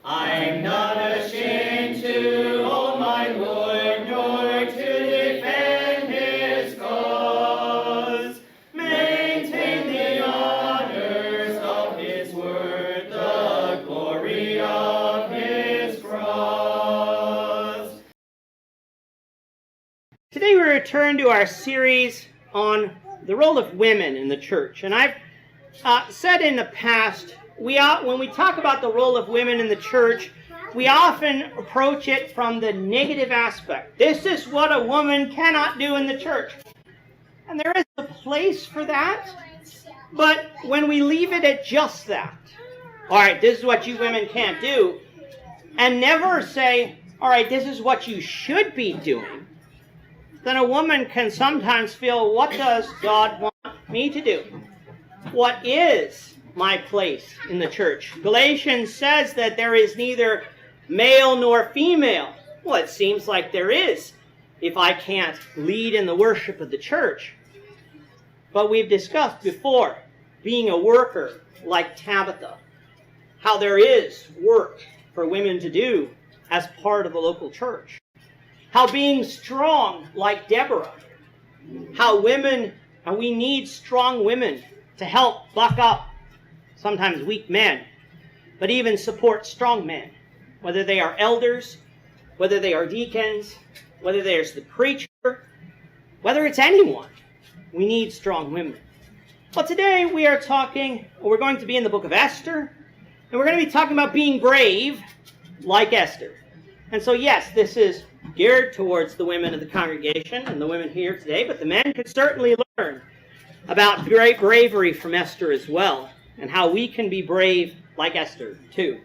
I'm not ashamed to hold my Lord, nor to defend his cause. Maintain the honors of his word, the glory of his cross. Today we return to our series on the role of women in the church. And I've said in the past, when we talk about the role of women in the church, we often approach it from the negative aspect. This is what a woman cannot do in the church. And there is a place for that, but when we leave it at just that, all right, this is what you women can't do, and never say, all right, this is what you should be doing, then a woman can sometimes feel, what does God want me to do? What is my place in the church? Galatians says that there is neither male nor female. Well, it seems like there is if I can't lead in the worship of the church. But we've discussed before, being a worker like Tabitha, how there is work for women to do as part of the local church. How being strong like Deborah, how women, and we need strong women to help buck up sometimes weak men, but even support strong men, whether they are elders, whether they are deacons, whether there's the preacher, whether it's anyone. We need strong women. Well, today we're going to be in the book of Esther, and we're going to be talking about being brave like Esther. And so yes, this is geared towards the women of the congregation and the women here today, but the men could certainly learn about great bravery from Esther as well, and how we can be brave like Esther too.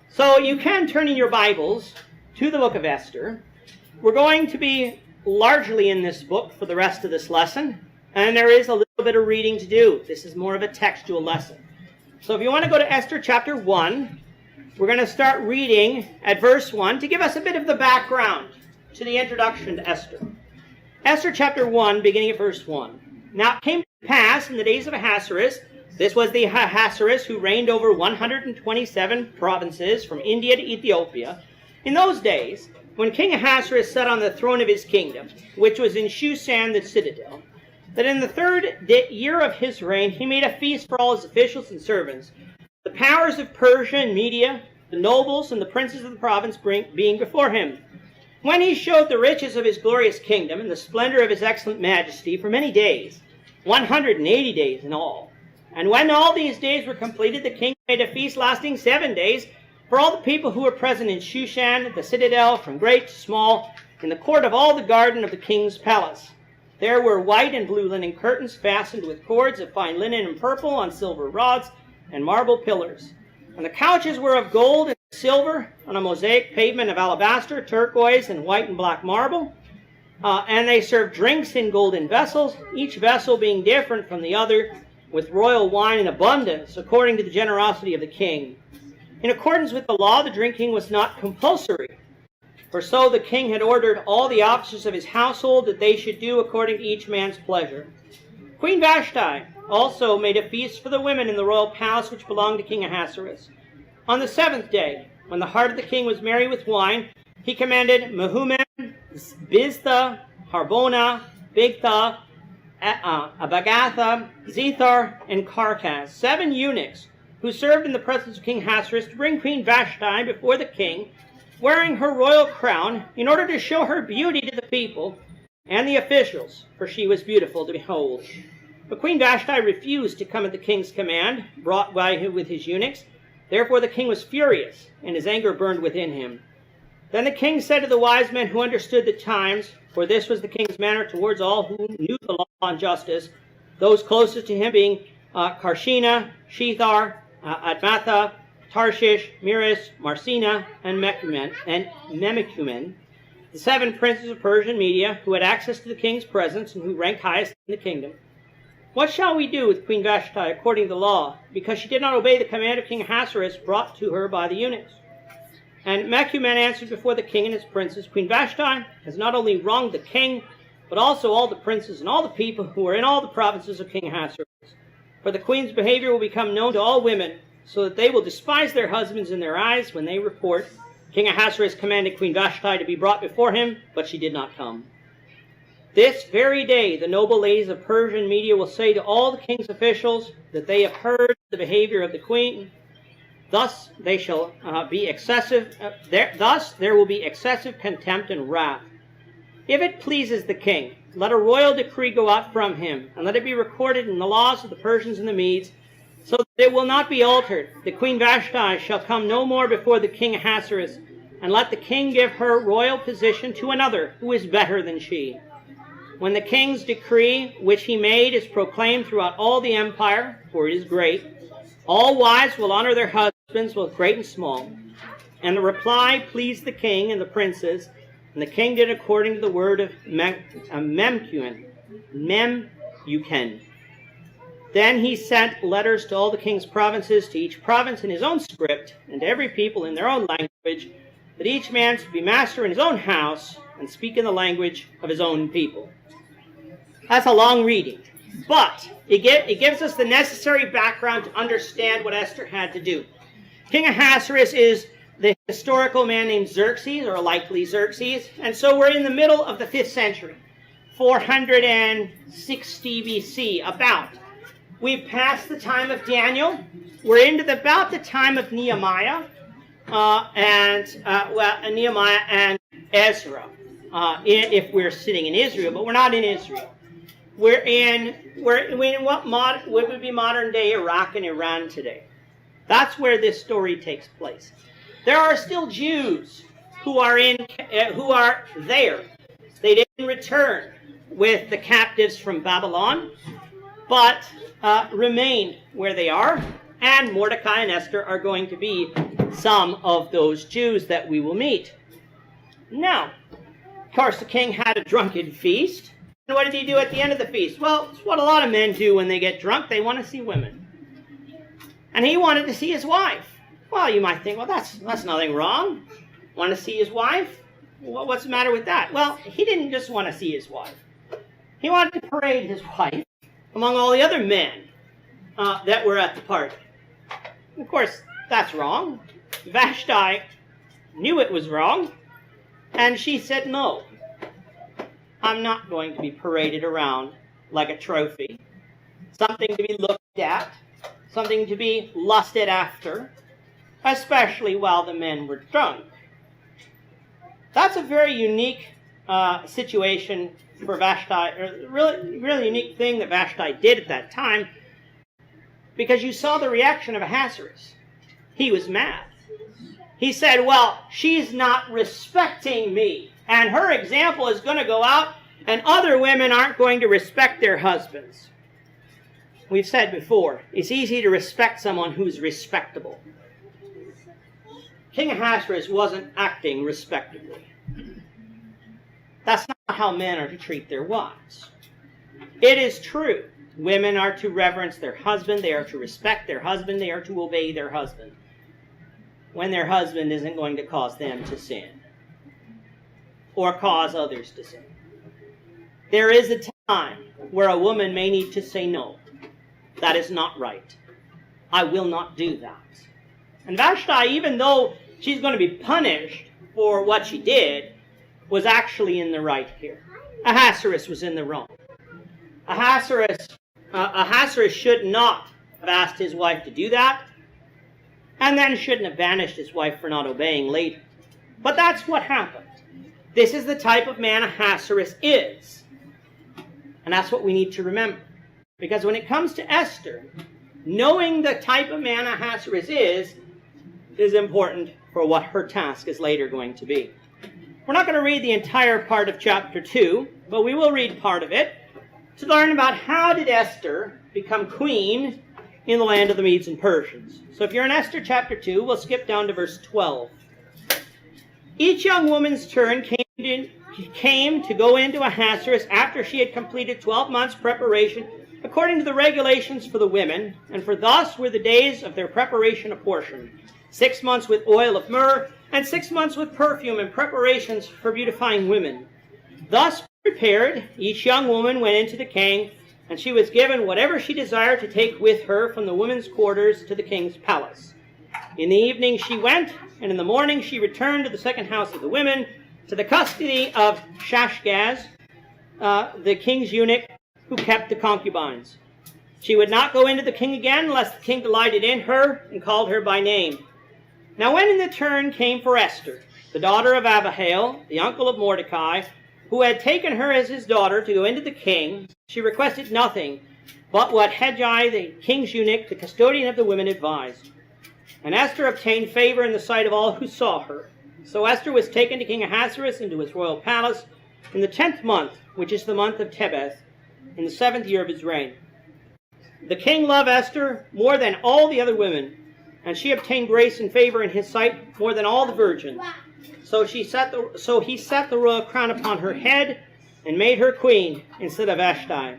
So you can turn in your Bibles to the book of Esther. We're going to be largely in this book for the rest of this lesson, and there is a little bit of reading to do. This is more of a textual lesson. So if you want to go to Esther chapter 1, we're going to start reading at verse 1 to give us a bit of the background to the introduction to Esther. Esther chapter 1, beginning at verse 1. Now it came to pass in the days of Ahasuerus, this was the Ahasuerus who reigned over 127 provinces from India to Ethiopia. In those days, when King Ahasuerus sat on the throne of his kingdom, which was in Shushan the citadel, that in the third year of his reign he made a feast for all his officials and servants, the powers of Persia and Media, the nobles and the princes of the province being before him. When he showed the riches of his glorious kingdom and the splendor of his excellent majesty for many days, 180 days in all. And when all these days were completed, the king made a feast lasting 7 days for all the people who were present in Shushan, the citadel, from great to small, in the court of all the garden of the king's palace. There were white and blue linen curtains fastened with cords of fine linen and purple on silver rods and marble pillars. And the couches were of gold and silver on a mosaic pavement of alabaster, turquoise, and white and black marble. And they served drinks in golden vessels, each vessel being different from the other, with royal wine in abundance, according to the generosity of the king. In accordance with the law, the drinking was not compulsory, for so the king had ordered all the officers of his household that they should do according to each man's pleasure. Queen Vashti also made a feast for the women in the royal palace which belonged to King Ahasuerus. On the 7th day, when the heart of the king was merry with wine, he commanded Mehuman, Biztha, Harbona, Bigtha, Abagatha, Zethar, and Carcas, 7 eunuchs who served in the presence of King Ahasuerus, to bring Queen Vashti before the king, wearing her royal crown, in order to show her beauty to the people and the officials, for she was beautiful to behold. But Queen Vashti refused to come at the king's command, brought by him with his eunuchs. Therefore the king was furious, and his anger burned within him. Then the king said to the wise men who understood the times, for this was the king's manner towards all who knew the law and justice, those closest to him being Karshina, Shethar, Admatha, Tarshish, Miris, Marsina, and Memicumen, the 7 princes of Persia and Media, who had access to the king's presence and who ranked highest in the kingdom. What shall we do with Queen Vashti according to the law, because she did not obey the command of King Ahasuerus brought to her by the eunuchs? And Mecumen answered before the king and his princes, Queen Vashti has not only wronged the king, but also all the princes and all the people who are in all the provinces of King Ahasuerus. For the queen's behavior will become known to all women, so that they will despise their husbands in their eyes when they report, King Ahasuerus commanded Queen Vashti to be brought before him, but she did not come. This very day, the noble ladies of Persia and Media will say to all the king's officials that they have heard the behavior of the queen. Thus they shall be excessive. Thus there will be excessive contempt and wrath. If it pleases the king, let a royal decree go out from him, and let it be recorded in the laws of the Persians and the Medes, so that it will not be altered. The Queen Vashti shall come no more before the king Ahasuerus, and let the king give her royal position to another who is better than she. When the king's decree, which he made, is proclaimed throughout all the empire, for it is great, all wives will honor their husbands, both great and small. And the reply pleased the king and the princes, and the king did according to the word of Memucan. Then he sent letters to all the king's provinces, to each province in his own script, and to every people in their own language, that each man should be master in his own house, and speak in the language of his own people. That's a long reading, but it gives us the necessary background to understand what Esther had to do. King Ahasuerus is the historical man named Xerxes, or likely Xerxes, and so we're in the middle of the 5th century, 460 BC, about. We've passed the time of Daniel. We're into about the time of Nehemiah, Nehemiah and Ezra, if we're sitting in Israel, but we're not in Israel. We're in what would be modern day Iraq and Iran today. That's where this story takes place. There are still Jews who are there. They didn't return with the captives from Babylon, but remain where they are. And Mordecai and Esther are going to be some of those Jews that we will meet. Now, of course, the king had a drunken feast. And what did he do at the end of the feast? Well, it's what a lot of men do when they get drunk. They want to see women. And he wanted to see his wife. Well, you might think, well, that's nothing wrong. Want to see his wife? Well, what's the matter with that? Well, he didn't just want to see his wife. He wanted to parade his wife among all the other men that were at the party. Of course, that's wrong. Vashti knew it was wrong, and she said, no, I'm not going to be paraded around like a trophy, something to be looked at, something to be lusted after, especially while the men were drunk. That's a very unique situation for Vashti, or really unique thing that Vashti did at that time, because you saw the reaction of Ahasuerus. He was mad. He said, well, she's not respecting me, and her example is going to go out, and other women aren't going to respect their husbands. We've said before, it's easy to respect someone who's respectable. King Ahasuerus wasn't acting respectably. That's not how men are to treat their wives. It is true. Women are to reverence their husband. They are to respect their husband. They are to obey their husband when their husband isn't going to cause them to sin or cause others to sin. There is a time where a woman may need to say no. That is not right. I will not do that. And Vashti, even though she's going to be punished for what she did, was actually in the right here. Ahasuerus was in the wrong. Ahasuerus should not have asked his wife to do that, and then shouldn't have banished his wife for not obeying later. But that's what happened. This is the type of man Ahasuerus is. And that's what we need to remember. Because when it comes to Esther, knowing the type of man Ahasuerus is important for what her task is later going to be. We're not going to read the entire part of chapter 2, but we will read part of it to learn about how did Esther become queen in the land of the Medes and Persians. So if you're in Esther chapter 2, we'll skip down to verse 12. Each young woman's turn came to go into Ahasuerus after she had completed 12 months' preparation according to the regulations for the women, and for thus were the days of their preparation apportioned. 6 months with oil of myrrh, and 6 months with perfume and preparations for beautifying women. Thus prepared, each young woman went into the king, and she was given whatever she desired to take with her from the women's quarters to the king's palace. In the evening she went, and in the morning she returned to the second house of the women, to the custody of Shashgaz, the king's eunuch, who kept the concubines. She would not go into the king again, lest the king delighted in her and called her by name. Now when the turn came for Esther, the daughter of Abihail, the uncle of Mordecai, who had taken her as his daughter to go into the king, she requested nothing but what Hegai, the king's eunuch, the custodian of the women, advised. And Esther obtained favor in the sight of all who saw her. So Esther was taken to King Ahasuerus into his royal palace in the 10th month, which is the month of Tebeth, in the 7th year of his reign. The king loved Esther more than all the other women, and she obtained grace and favor in his sight more than all the virgins. So he set the royal crown upon her head and made her queen instead of Vashti.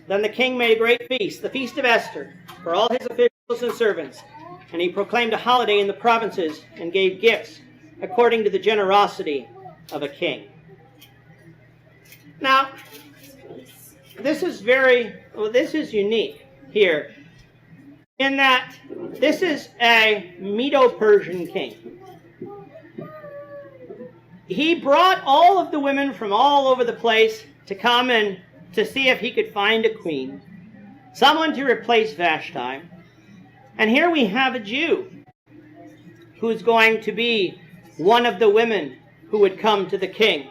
Then the king made a great feast, the feast of Esther, for all his officials and servants, and he proclaimed a holiday in the provinces and gave gifts according to the generosity of a king. Now, this is unique here, in that this is a Medo-Persian king. He brought all of the women from all over the place to come and to see if he could find a queen, someone to replace Vashti. And here we have a Jew who's going to be one of the women who would come to the king.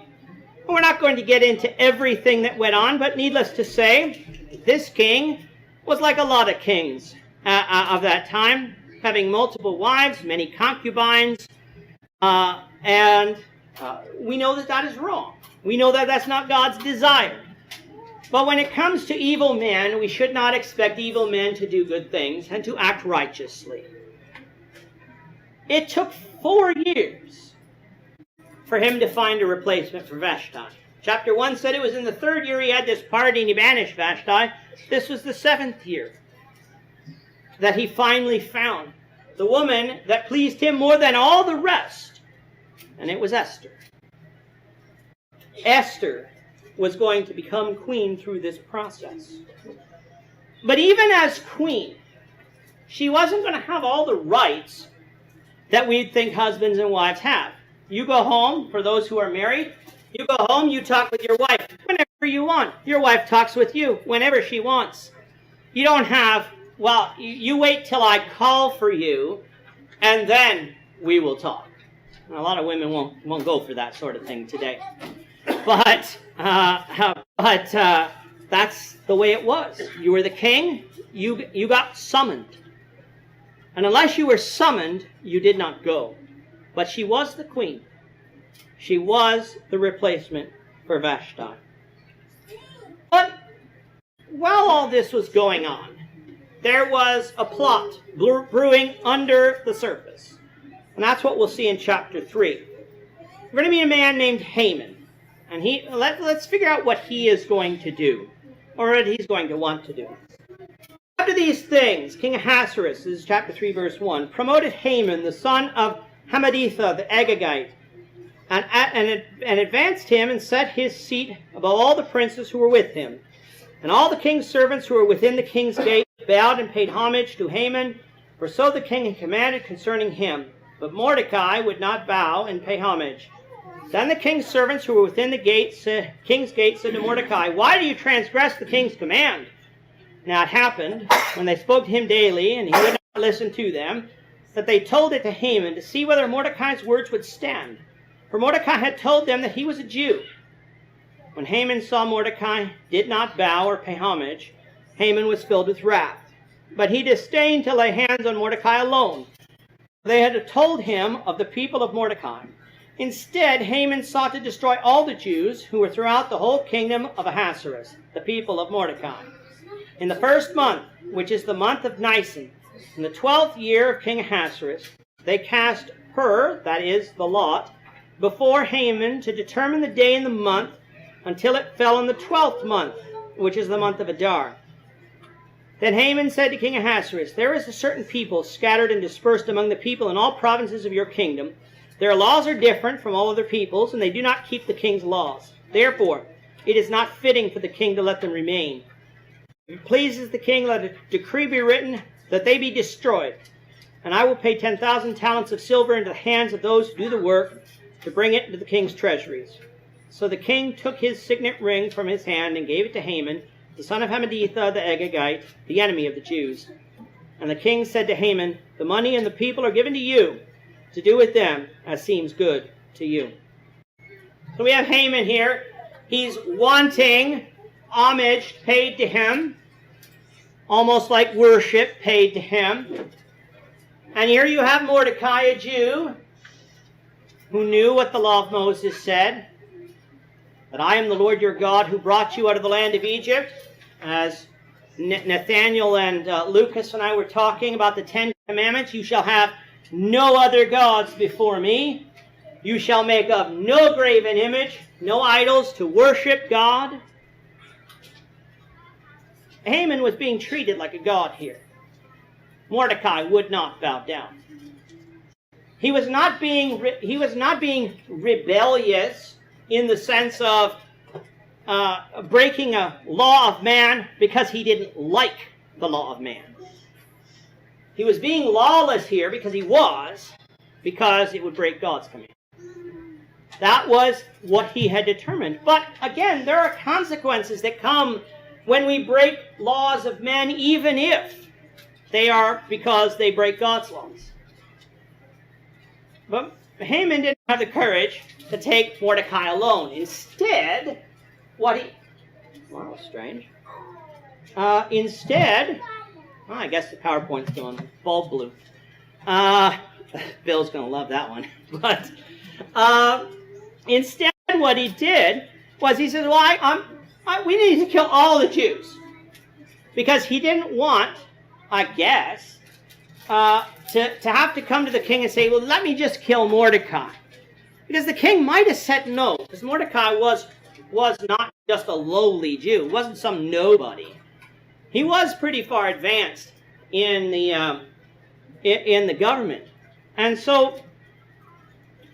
We're not going to get into everything that went on, but needless to say, this king was like a lot of kings of that time, having multiple wives, many concubines, and we know that that is wrong. We know that that's not God's desire. But when it comes to evil men, we should not expect evil men to do good things and to act righteously. It took 4 years for him to find a replacement for Vashti. Chapter 1 said it was in the 3rd year he had this party and he banished Vashti. This was the 7th year that he finally found the woman that pleased him more than all the rest. And it was Esther. Esther was going to become queen through this process. But even as queen, she wasn't going to have all the rights that we think husbands and wives have. You go home, for those who are married, you go home, you talk with your wife whenever you want. Your wife talks with you whenever she wants. You don't have, well, you wait till I call for you, and then we will talk. And a lot of women won't go for that sort of thing today. But that's the way it was. You were the king, you got summoned. And unless you were summoned, you did not go. But she was the queen. She was the replacement for Vashti. But while all this was going on, there was a plot brewing under the surface. And that's what we'll see in chapter 3. We're going to meet a man named Haman. And let's figure out what he is going to do, or what he's going to want to do. After these things, King Ahasuerus, this is chapter 3, verse 1, promoted Haman, the son of Hammedatha, the Agagite, and advanced him and set his seat above all the princes who were with him. And all the king's servants who were within the king's gate bowed and paid homage to Haman, for so the king had commanded concerning him. But Mordecai would not bow and pay homage. Then the king's servants who were within the king's gate said to Mordecai, "Why do you transgress the king's command?" Now it happened, when they spoke to him daily, and he would not listen to them, that they told it to Haman to see whether Mordecai's words would stand. For Mordecai had told them that he was a Jew. When Haman saw Mordecai did not bow or pay homage, Haman was filled with wrath. But he disdained to lay hands on Mordecai alone. They had told him of the people of Mordecai. Instead, Haman sought to destroy all the Jews who were throughout the whole kingdom of Ahasuerus, the people of Mordecai. In the 1st month, which is the month of Nisan, in the 12th year of King Ahasuerus, they cast her, that is, the lot, before Haman to determine the day and the month until it fell in the 12th month, which is the month of Adar. Then Haman said to King Ahasuerus, "There is a certain people scattered and dispersed among the people in all provinces of your kingdom. Their laws are different from all other peoples, and they do not keep the king's laws. Therefore, it is not fitting for the king to let them remain. If it pleases the king, let a decree be written that they be destroyed. And I will pay 10,000 talents of silver into the hands of those who do the work to bring it into the king's treasuries. So the king took his signet ring from his hand and gave it to Haman, the son of Hammedatha the Agagite, the enemy of the Jews. And the king said to Haman, the money and the people are given to you to do with them as seems good to you. So we have Haman here. He's wanting homage paid to him, almost like worship paid to him. And here you have Mordecai, a Jew, who knew what the law of Moses said, that I am the Lord your God who brought you out of the land of Egypt, as Nathaniel and Lucas and I were talking about the 10 Commandments. You shall have no other gods before me. You shall make of no graven image, no idols to worship God. Haman was being treated like a god here. Mordecai would not bow down. He was not being rebellious in the sense of breaking a law of man because he didn't like the law of man. He was being lawless here because it would break God's command. That was what he had determined. But again, there are consequences that come when we break laws of men, even if they are because they break God's laws. But Haman didn't have the courage to take Mordecai alone. Instead, wow, strange. I guess the PowerPoint's going bulb blue. Bill's going to love that one. But instead, what he did was he said, we need to kill all the Jews. Because he didn't want, I guess, to have to come to the king and say, well, let me just kill Mordecai. Because the king might have said no. Because Mordecai was not just a lowly Jew. He wasn't some nobody. He was pretty far advanced in the government. And so,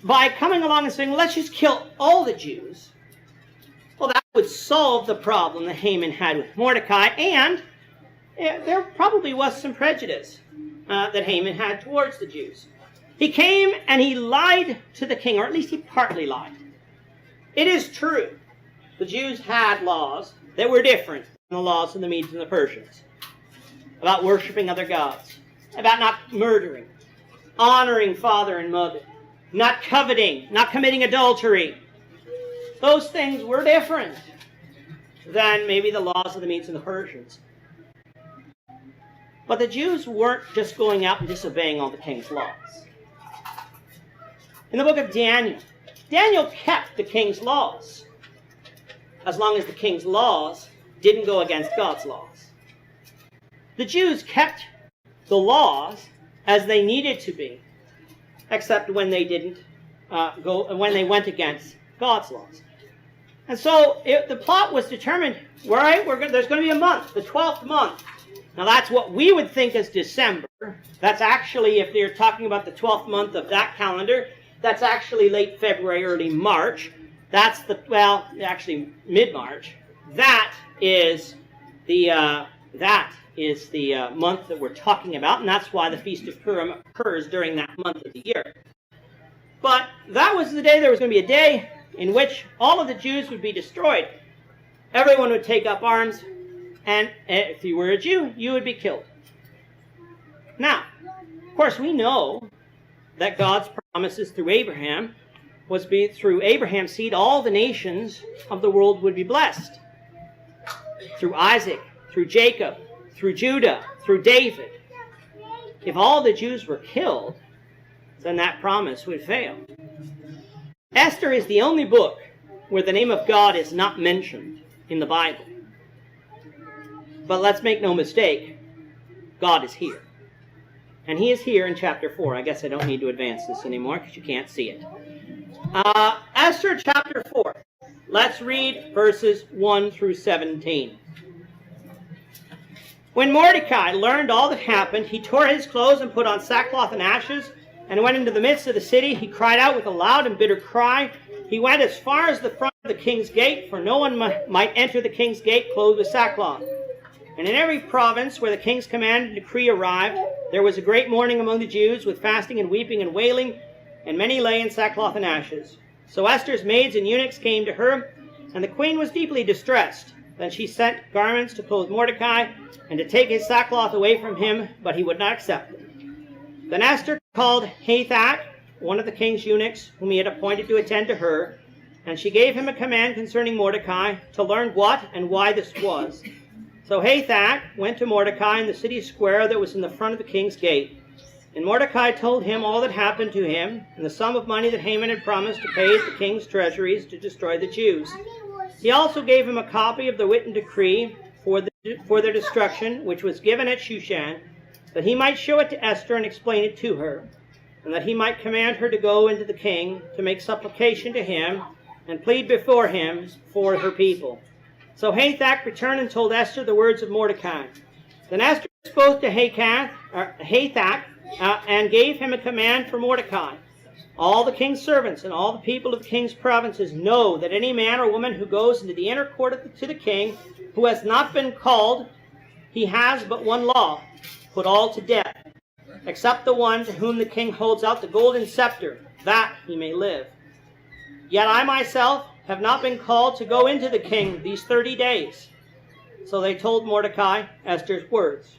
by coming along and saying, let's just kill all the Jews, well, that would solve the problem that Haman had with Mordecai, and there probably was some prejudice that Haman had towards the Jews. He came and he lied to the king, or at least he partly lied. It is true, the Jews had laws that were different than the laws of the Medes and the Persians, about worshiping other gods, about not murdering, honoring father and mother, not coveting, not committing adultery. Those things were different than maybe the laws of the Medes and the Persians. But the Jews weren't just going out and disobeying all the king's laws. In the book of Daniel, Daniel kept the king's laws, as long as the king's laws didn't go against God's laws. The Jews kept the laws as they needed to be, except when they didn't when they went against God's laws. And so the plot was determined, right, there's going to be a month, the 12th month. Now that's what we would think is December. That's actually, if you're talking about the 12th month of that calendar, that's actually late February, early March. That's actually mid-March. That is the month that we're talking about, and that's why the Feast of Purim occurs during that month of the year. But that was the day there was going to be a day in which all of the Jews would be destroyed. Everyone would take up arms, and if you were a Jew, you would be killed. Now, of course, we know that God's promises through Abraham was through Abraham's seed, all the nations of the world would be blessed. Through Isaac, through Jacob, through Judah, through David. If all the Jews were killed, then that promise would fail. Esther is the only book where the name of God is not mentioned in the Bible. But let's make no mistake, God is here. And he is here in chapter 4. I guess I don't need to advance this anymore because you can't see it. Esther chapter 4. Let's read verses 1 through 17. When Mordecai learned all that happened, he tore his clothes and put on sackcloth and ashes, and went into the midst of the city. He cried out with a loud and bitter cry. He went as far as the front of the king's gate, for no one might enter the king's gate clothed with sackcloth. And in every province where the king's command and decree arrived, there was a great mourning among the Jews, with fasting and weeping and wailing, and many lay in sackcloth and ashes. So Esther's maids and eunuchs came to her, and the queen was deeply distressed. Then she sent garments to clothe Mordecai, and to take his sackcloth away from him, but he would not accept it. Then Esther called Hathach, one of the king's eunuchs, whom he had appointed to attend to her, and she gave him a command concerning Mordecai, to learn what and why this was. So Hathach went to Mordecai in the city square that was in the front of the king's gate. And Mordecai told him all that happened to him, and the sum of money that Haman had promised to pay the king's treasuries to destroy the Jews. He also gave him a copy of the written decree for their destruction, which was given at Shushan, that he might show it to Esther and explain it to her, and that he might command her to go into the king to make supplication to him and plead before him for her people. So Hathach returned and told Esther the words of Mordecai. Then Esther spoke to Hathach and gave him a command for Mordecai. All the king's servants and all the people of the king's provinces know that any man or woman who goes into the inner court to the king, who has not been called, he has but one law: put all to death, except the one to whom the king holds out the golden scepter, that he may live. Yet I myself have not been called to go into the king these 30 days. So they told Mordecai Esther's words.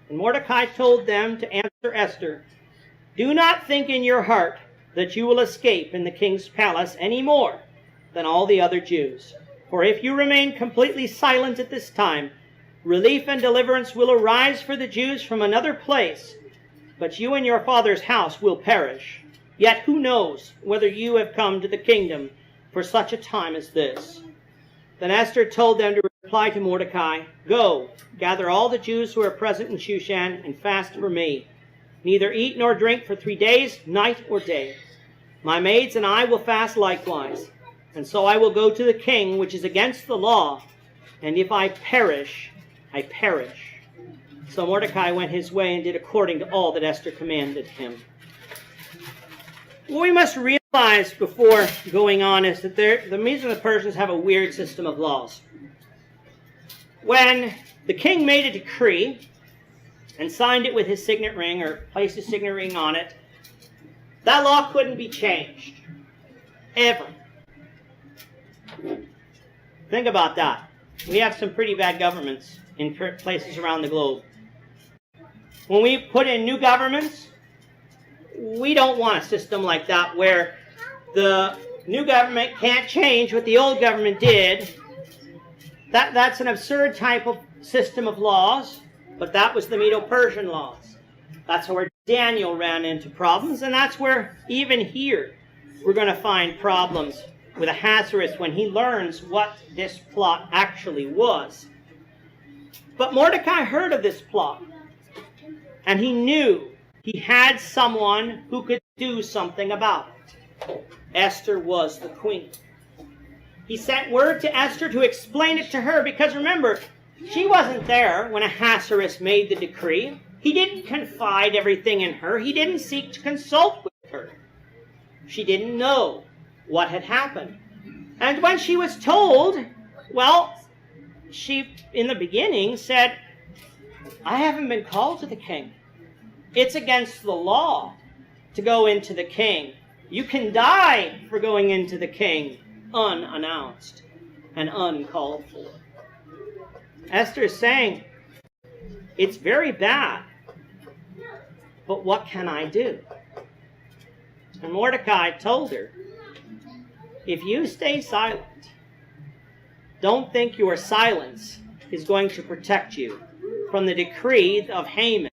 And Mordecai told them to answer Esther, "Do not think in your heart that you will escape in the king's palace any more than all the other Jews. For if you remain completely silent at this time, relief and deliverance will arise for the Jews from another place, but you and your father's house will perish. Yet who knows whether you have come to the kingdom for such a time as this?" Then Esther told them to reply to Mordecai, "Go, gather all the Jews who are present in Shushan and fast for me. Neither eat nor drink for 3 days, night or day. My maids and I will fast likewise. And so I will go to the king, which is against the law. And if I perish, I perish." So Mordecai went his way and did according to all that Esther commanded him. What we must realize before going on is that the Medes and the Persians have a weird system of laws. When the king made a decree and signed it with his signet ring, or placed his signet ring on it, that law couldn't be changed. Ever. Think about that. We have some pretty bad governments in places around the globe. When we put in new governments, we don't want a system like that where the new government can't change what the old government did. That's an absurd type of system of laws, but that was the Medo-Persian laws. That's where Daniel ran into problems, and that's where even here we're going to find problems with Ahasuerus when he learns what this plot actually was. But Mordecai heard of this plot, and he knew he had someone who could do something about it. Esther was the queen. He sent word to Esther to explain it to her, because remember, she wasn't there when Ahasuerus made the decree. He didn't confide everything in her. He didn't seek to consult with her. She didn't know what had happened. And when she was told, well, she, in the beginning, said, "I haven't been called to the king. It's against the law to go into the king. You can die for going into the king unannounced and uncalled for." Esther is saying, it's very bad, but what can I do? And Mordecai told her, if you stay silent, don't think your silence is going to protect you from the decree of Haman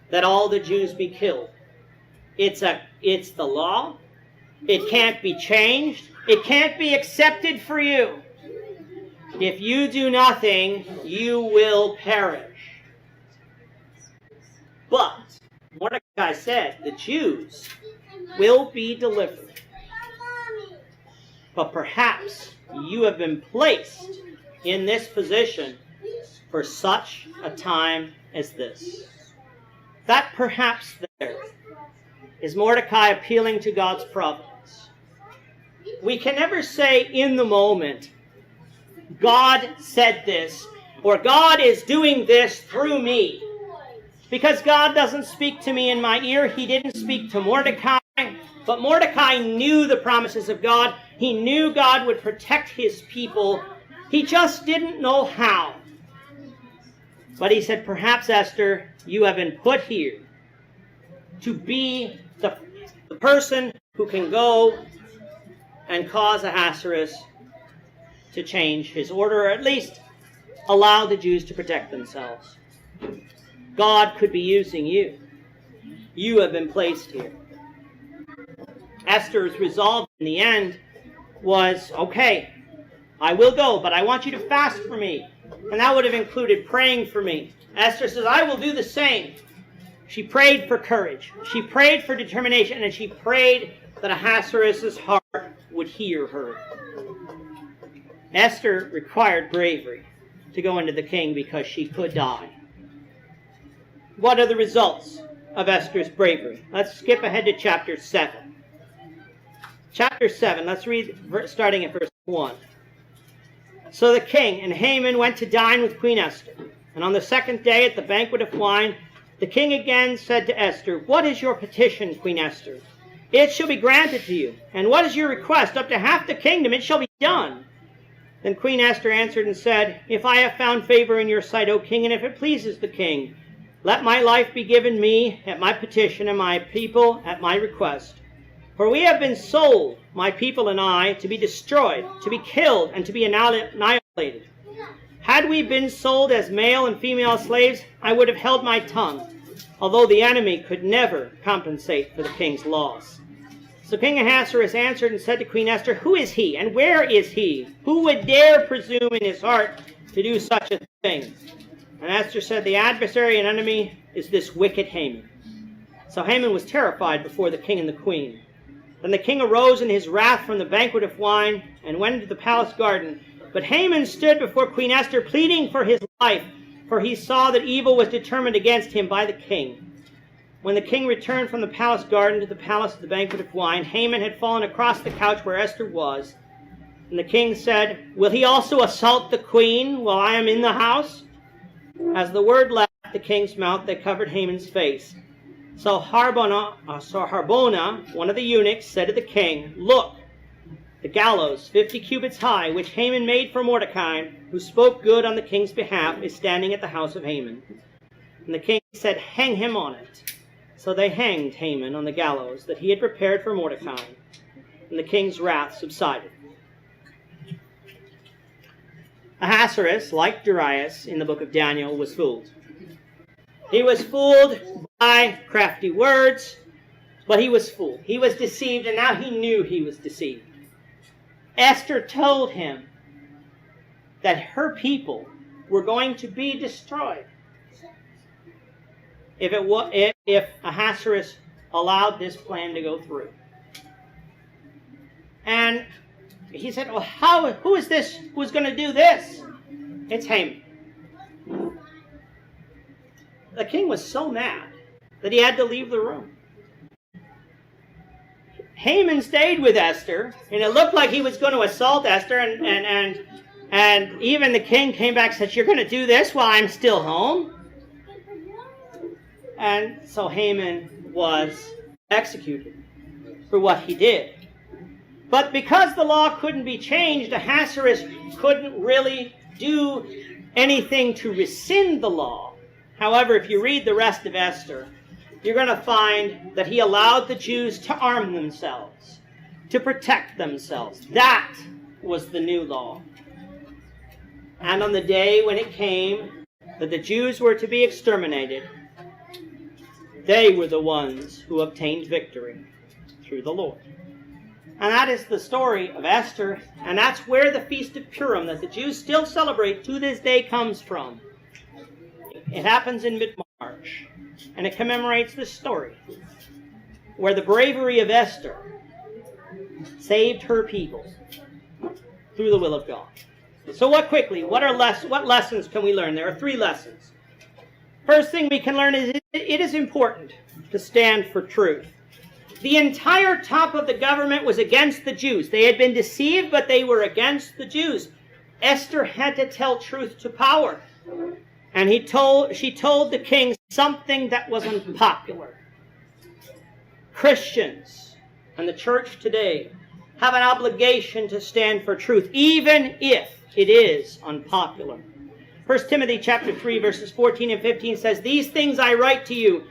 that all the Jews be killed. It's the law. It can't be changed. It can't be accepted for you. If you do nothing, you will perish. But Mordecai said the Jews will be delivered. But perhaps you have been placed in this position for such a time as this. That perhaps there is Mordecai appealing to God's providence. We can never say in the moment, God said this, or God is doing this through me. Because God doesn't speak to me in my ear. He didn't speak to Mordecai, but Mordecai knew the promises of God. He knew God would protect his people. He just didn't know how. But he said, perhaps, Esther, you have been put here to be the person who can go and cause Ahasuerus to change his order, or at least allow the Jews to protect themselves. God could be using you. You have been placed here. Esther's resolve in the end was, okay, I will go, but I want you to fast for me. And that would have included praying for me. Esther says, I will do the same. She prayed for courage. She prayed for determination, and she prayed that Ahasuerus' heart would hear her. Esther required bravery to go into the king because she could die. What are the results of Esther's bravery? Let's skip ahead to chapter 7. Chapter 7, let's read starting at verse 1. So the king and Haman went to dine with Queen Esther. And on the second day at the banquet of wine, the king again said to Esther, what is your petition, Queen Esther? It shall be granted to you. And what is your request? Up to half the kingdom, it shall be done. Then Queen Esther answered and said, if I have found favor in your sight, O king, and if it pleases the king, let my life be given me at my petition, and my people at my request. For we have been sold, my people and I, to be destroyed, to be killed, and to be annihilated. Had we been sold as male and female slaves, I would have held my tongue, although the enemy could never compensate for the king's loss. So King Ahasuerus answered and said to Queen Esther, who is he, and where is he? Who would dare presume in his heart to do such a thing? And Esther said, the adversary and enemy is this wicked Haman. So Haman was terrified before the king and the queen. Then the king arose in his wrath from the banquet of wine and went into the palace garden. But Haman stood before Queen Esther, pleading for his life, for he saw that evil was determined against him by the king. When the king returned from the palace garden to the palace of the banquet of wine, Haman had fallen across the couch where Esther was. And the king said, will he also assault the queen while I am in the house? As the word left the king's mouth, they covered Haman's face. So Harbona, one of the eunuchs, said to the king, look, the gallows, 50 cubits high, which Haman made for Mordecai, who spoke good on the king's behalf, is standing at the house of Haman. And the king said, hang him on it. So they hanged Haman on the gallows that he had prepared for Mordecai. And the king's wrath subsided. Ahasuerus, like Darius in the book of Daniel, was fooled. He was fooled by crafty words, but he was fooled. He was deceived, and now he knew he was deceived. Esther told him that her people were going to be destroyed if Ahasuerus allowed this plan to go through. And he said, well, who is this who's going to do this? It's Haman. The king was so mad that he had to leave the room. Haman stayed with Esther, and it looked like he was going to assault Esther, and even the king came back and said, you're going to do this while I'm still home? And so Haman was executed for what he did. But because the law couldn't be changed, Ahasuerus couldn't really do anything to rescind the law. However, if you read the rest of Esther, you're going to find that he allowed the Jews to arm themselves, to protect themselves. That was the new law. And on the day when it came that the Jews were to be exterminated, they were the ones who obtained victory through the Lord. And that is the story of Esther, and that's where the Feast of Purim that the Jews still celebrate to this day comes from. It happens in mid-March, and it commemorates this story where the bravery of Esther saved her people through the will of God. So what lessons can we learn? There are 3 lessons. First thing we can learn is it is important to stand for truth. The entire top of the government was against the Jews. They had been deceived, but they were against the Jews. Esther had to tell truth to power. And she told the king something that was unpopular. Christians and the church today have an obligation to stand for truth, even if it is unpopular. 1 Timothy chapter 3, verses 14 and 15 says, "These things I write to you,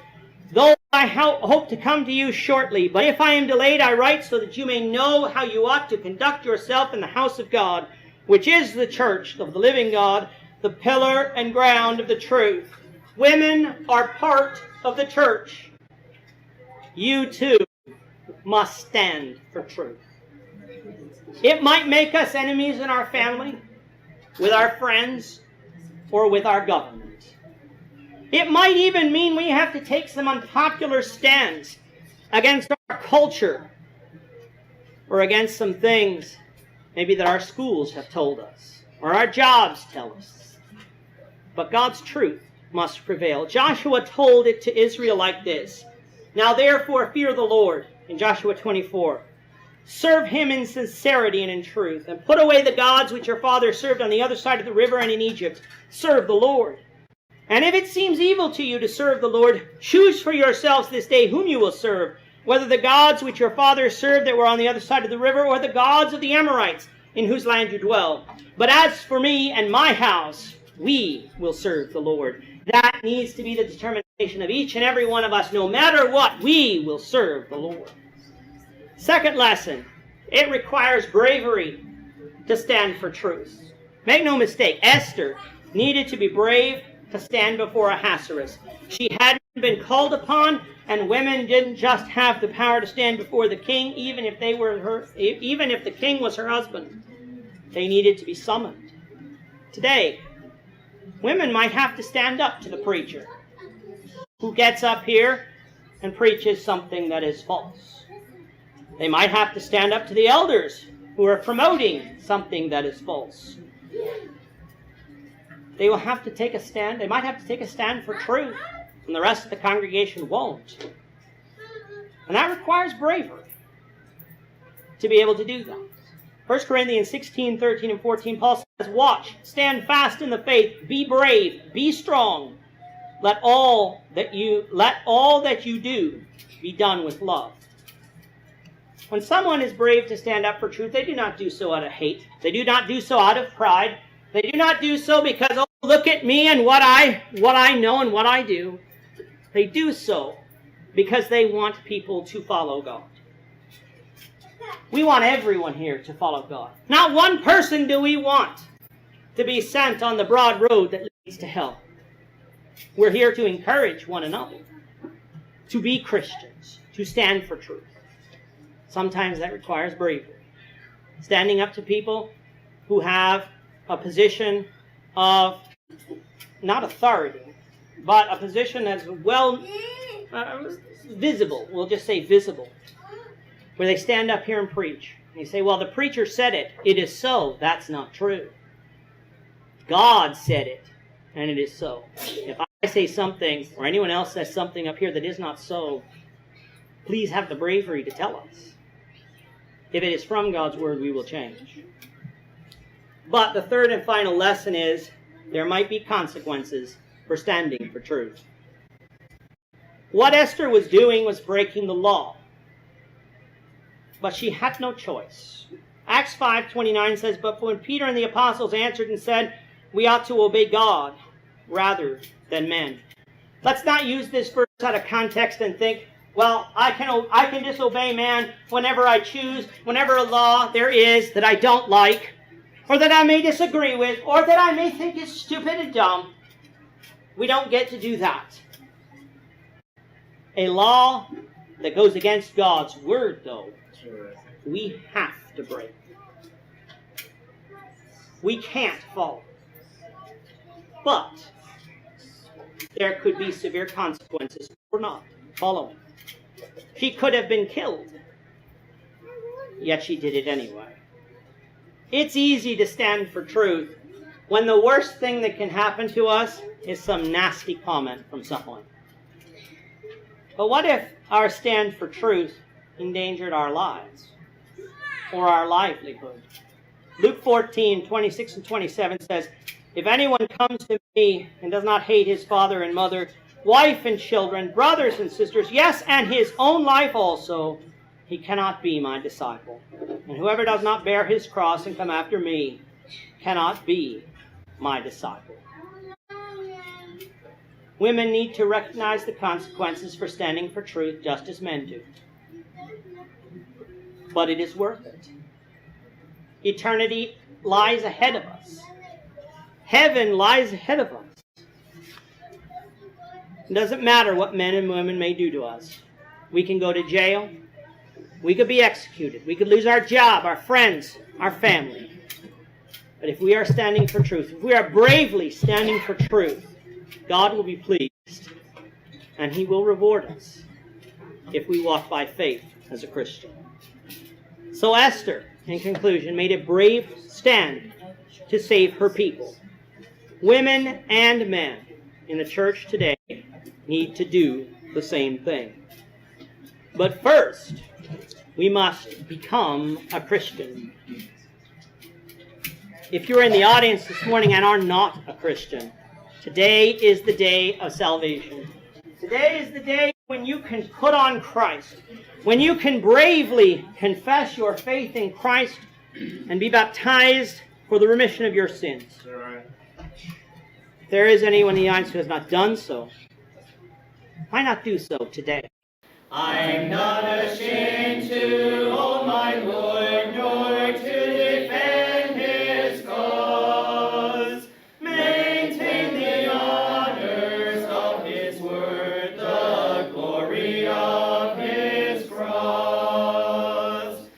though I hope to come to you shortly. But if I am delayed, I write so that you may know how you ought to conduct yourself in the house of God, which is the church of the living God, the pillar and ground of the truth." Women are part of the church. You too must stand for truth. It might make us enemies in our family, with our friends, or with our government. It might even mean we have to take some unpopular stands against our culture, or against some things maybe that our schools have told us, or our jobs tell us. But God's truth must prevail. Joshua told it to Israel like this: "Now therefore fear the Lord," in Joshua 24. "Serve him in sincerity and in truth, and put away the gods which your fathers served on the other side of the river and in Egypt. Serve the Lord. And if it seems evil to you to serve the Lord, choose for yourselves this day whom you will serve, whether the gods which your fathers served that were on the other side of the river, or the gods of the Amorites in whose land you dwell. But as for me and my house, we will serve the Lord." That needs to be the determination of each and every one of us. No matter what, we will serve the Lord. Second lesson, it requires bravery to stand for truth. Make no mistake, Esther needed to be brave to stand before Ahasuerus. She hadn't been called upon, and women didn't just have the power to stand before the king, even if the king was her husband. They needed to be summoned. Today, women might have to stand up to the preacher who gets up here and preaches something that is false. They might have to stand up to the elders who are promoting something that is false. They will have to take a stand. They might have to take a stand for truth, and the rest of the congregation won't. And that requires bravery to be able to do that. 1 Corinthians 16, 13, and 14, Paul says, "Watch, stand fast in the faith, be brave, be strong. Let all that you do be done with love." When someone is brave to stand up for truth, they do not do so out of hate. They do not do so out of pride. They do not do so because, "Oh, look at me and what I know and what I do." They do so because they want people to follow God. We want everyone here to follow God. Not one person do we want to be sent on the broad road that leads to hell. We're here to encourage one another to be Christians, to stand for truth. Sometimes that requires bravery. Standing up to people who have a position of, not authority, but a position that's visible. We'll just say visible. Where they stand up here and preach. And you say, "Well, the preacher said it. It is so." That's not true. God said it, and it is so. If I say something, or anyone else says something up here that is not so, please have the bravery to tell us. If it is from God's word, we will change. But the third and final lesson is there might be consequences for standing for truth. What Esther was doing was breaking the law. But she had no choice. Acts 5:29 says, "But when Peter and the apostles answered and said, 'We ought to obey God rather than men.'" Let's not use this verse out of context and think, well, I can disobey man whenever I choose, whenever a law there is that I don't like, or that I may disagree with, or that I may think is stupid and dumb. We don't get to do that. A law that goes against God's word, though, we have to break. We can't follow. But there could be severe consequences for not following. She could have been killed, yet she did it anyway. It's easy to stand for truth when the worst thing that can happen to us is some nasty comment from someone. But what if our stand for truth endangered our lives or our livelihood? Luke 14, 26 and 27 says, If anyone comes to me and does not hate his father and mother, wife and children, brothers and sisters, yes, and his own life also, he cannot be my disciple. And whoever does not bear his cross and come after me cannot be my disciple. Women need to recognize the consequences for standing for truth just as men do. But it is worth it. Eternity lies ahead of us. Heaven lies ahead of us. It doesn't matter what men and women may do to us. We can go to jail. We could be executed. We could lose our job, our friends, our family. But if we are standing for truth, if we are bravely standing for truth, God will be pleased, and He will reward us if we walk by faith as a Christian. So Esther, in conclusion, made a brave stand to save her people. Women and men in the church today need to do the same thing. But first, we must become a Christian. If you're in the audience this morning and are not a Christian, today is the day of salvation. Today is the day when you can put on Christ, when you can bravely confess your faith in Christ and be baptized for the remission of your sins. If there is anyone in the audience who has not done so, why not do so today? I'm not ashamed to hold my Lord.